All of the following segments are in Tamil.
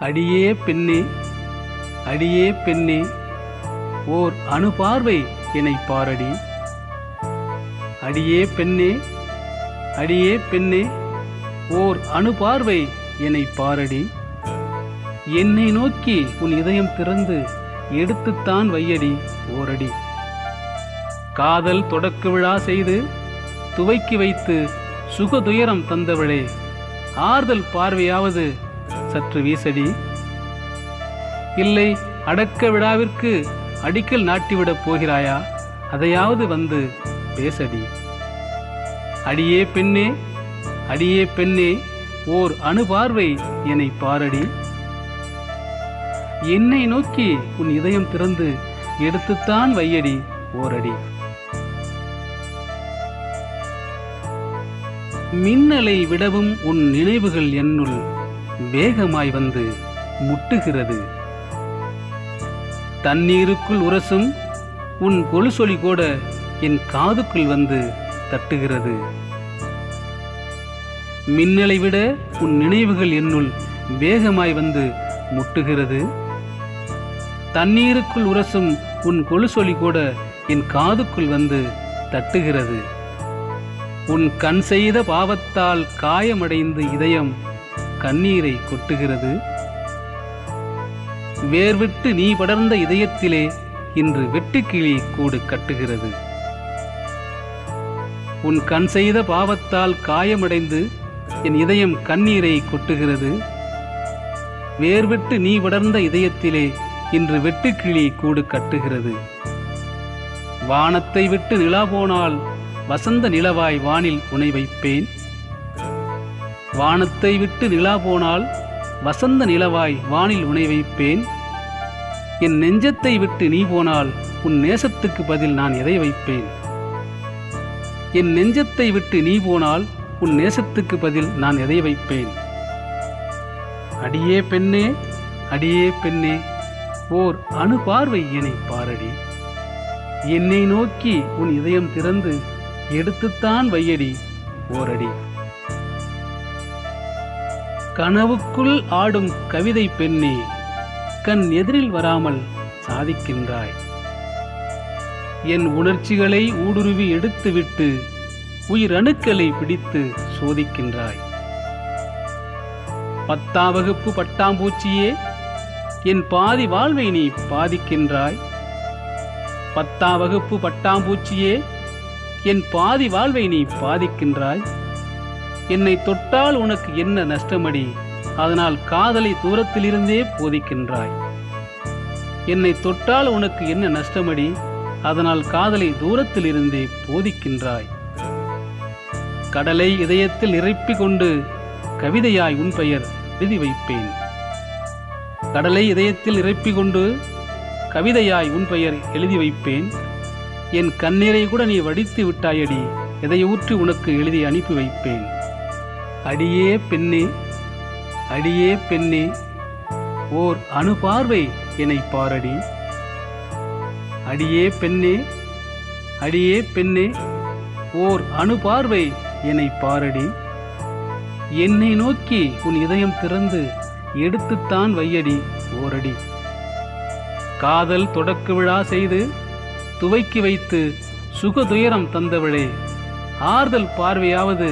அடியே பெண்ணே, அடியே பெண்ணே, ஓர் அணுபார்வை என்னை பாரடி. அடியே பெண்ணே, அடியே பெண்ணே, ஓர் அணுபார்வை என்னை பாரடி. என்னை நோக்கி உன் இதயம் திறந்து எடுத்துத்தான் வையடி ஓரடி. காதல் தொடக்க விழா செய்து துவக்கி வைத்து சுகதுயரம் தந்தவளே, ஆறுதல் பார்வையாவது சற்று வீசடி. இல்லை அடக்க விழாவிற்கு அடிக்கல் நாட்டிவிடப் போகிறாயா, அதையாவது வந்து பேசடி. அடியே பெண்ணே, அடியே பெண்ணே, ஓர் அணுபார்வை என்னை பாரடி. என்னை நோக்கி உன் இதயம் திறந்து எடுத்துத்தான் வையடி ஓரடி. மின்னலை விடவும் உன் நினைவுகள் என்னுள் வேகமாய் வந்து முட்டுகிறது. தண்ணீருக்குள் உரசும் உன் கொலுசொலி கூட என் காதுக்குள் வந்து தட்டுகிறது. மின்னலை விட உன் நினைவுகள் என்னுள் வேகமாய் வந்து முட்டுகிறது. தண்ணீருக்குள் உரசும் உன் கொலுசொலி கூட என் காதுக்குள் வந்து தட்டுகிறது. உன் கண் செய்த பாவத்தால் காயமடைந்து இதயம் கண்ணீரை கொட்டுகிறது. வேர்விட்டு நீ படர்ந்த இதயத்திலே இன்று வெட்டுக்கிளி கூடு கட்டுகிறது. உன் கண் செய்த பாவத்தால் காயமடைந்து என் இதயம் கண்ணீரை கொட்டுகிறது. வேர்விட்டு நீ படர்ந்த இதயத்திலே இன்று வெட்டுக்கிளி கூடு கட்டுகிறது. வானத்தை விட்டு நிலா போனால் வசந்த நிலவாய் வானில் உனை வைப்பேன். வானத்தை விட்டு நிலா போனால் வசந்த நிலவாய் வானில் உனை வைப்பேன். என் நெஞ்சத்தை விட்டு நீ போனால் உன் நேசத்துக்கு பதில் நான் எதை வைப்பேன்? என் நெஞ்சத்தை விட்டு நீ போனால் உன் நேசத்துக்கு பதில் நான் எதை வைப்பேன்? அடியே பெண்ணே, அடியே பெண்ணே, ஓர் அணுபார்வை என்னை பாரடி. என்னை நோக்கி உன் இதயம் திறந்து எடுத்துத்தான் வையடி ஓரடி. கனவுக்குள் ஆடும் கவிதை பெண்ணே, கண் எதிரில் வராமல் சாதிக்கின்றாய். என் உணர்ச்சிகளை ஊடுருவி எடுத்துவிட்டு உயிர் அணுக்களை பிடித்து சோதிக்கின்றாய். 10ஆம் வகுப்பு பட்டாம்பூச்சியே, என் பாதி வாழ்வை நீ பாதிக்கின்றாய். 10ஆம் வகுப்பு பட்டாம்பூச்சியே, என் பாதி வாழ்வை நீ பாதிக்கின்றாய். என்னை தொட்டால் உனக்கு என்ன நஷ்டமடி, அதனால் காதலை தூரத்திலிருந்தே போதிக்கின்றாய். என்னை தொட்டால் உனக்கு என்ன நஷ்டமடி, அதனால் காதலை தூரத்திலிருந்தே போதிக்கின்றாய். கடலை இதயத்தில் நிரப்பிக் கொண்டு கவிதையாய் உன் பெயர் எழுதி வைப்பேன். கடலை இதயத்தில் நிரப்பிக் கொண்டு கவிதையாய் உன் பெயர் எழுதி வைப்பேன். என் கண்ணீரை கூட நீ வடித்து விட்டாயடி, எதை ஊற்றி உனக்கு எழுதி அனுப்பி வைப்பேன். அடியே பெண்ணே, அடியே பெண்ணே, ஓர் அணுபார்வை என்னை பாரடி. அடியே பெண்ணே, அடியே பெண்ணே, ஓர் அணுபார்வை என்னை பாரடி. என்னை நோக்கி உன் இதயம் திறந்து எடுத்துத்தான் வையடி ஓரடி. காதல் தொடக்க விழா செய்து துவக்கி வைத்து சுகதுயரம் தந்தவளே, ஆறுதல் பார்வையாவது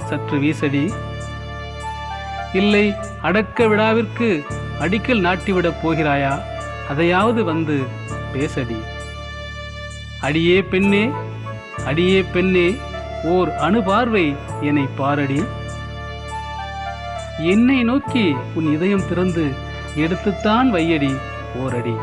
சற்று வீசடி. இல்லை அடக்க விழாவிற்கு அடிக்கல் நாட்டிவிடப் போகிறாயா, அதையாவது வந்து பேசடி. அடியே பெண்ணே, அடியே பெண்ணே, ஓர் அணுபார்வை என்னை பாரடி. என்னை நோக்கி உன் இதயம் திறந்து எடுத்துத்தான் வையடி ஓரடி.